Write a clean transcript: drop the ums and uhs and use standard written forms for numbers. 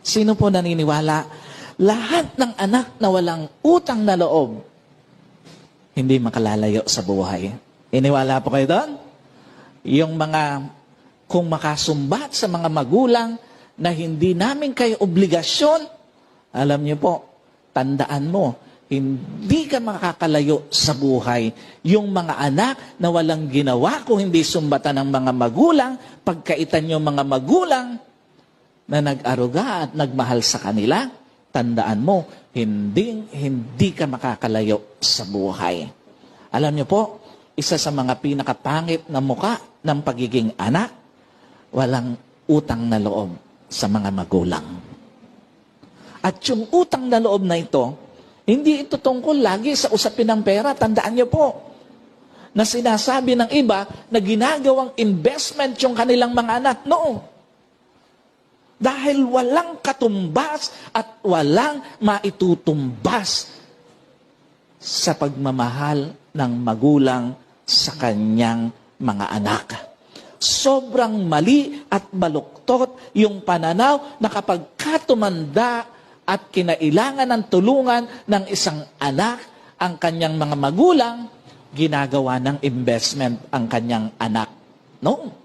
Sino po naniniwala? Lahat ng anak na walang utang na loob, hindi makalalayo sa buhay. Iniwala po kayo doon? Yung mga, kung makasumbat sa mga magulang na hindi namin kayo obligasyon, alam niyo po, tandaan mo, hindi ka makakalayo sa buhay. Yung mga anak na walang ginawa kung hindi sumbatan ng mga magulang, pagkaitan yung mga magulang na nag-aruga at nagmahal sa kanila, tandaan mo, hindi ka makakalayo sa buhay. Alam niyo po, isa sa mga pinakapangit na muka ng pagiging anak, walang utang na loob sa mga magulang. At yung utang na loob na ito, hindi ito tungkol lagi sa usapin ng pera. Tandaan niyo po, na sinasabi ng iba na ginagawang investment yung kanilang mga anak. No. Dahil walang katumbas at walang maitutumbas sa pagmamahal ng magulang sa kanyang mga anak. Sobrang mali at baluktot yung pananaw na kapag katumanda at kinailangan ng tulungan ng isang anak ang kanyang mga magulang, ginagawa ng investment ang kanyang anak. No.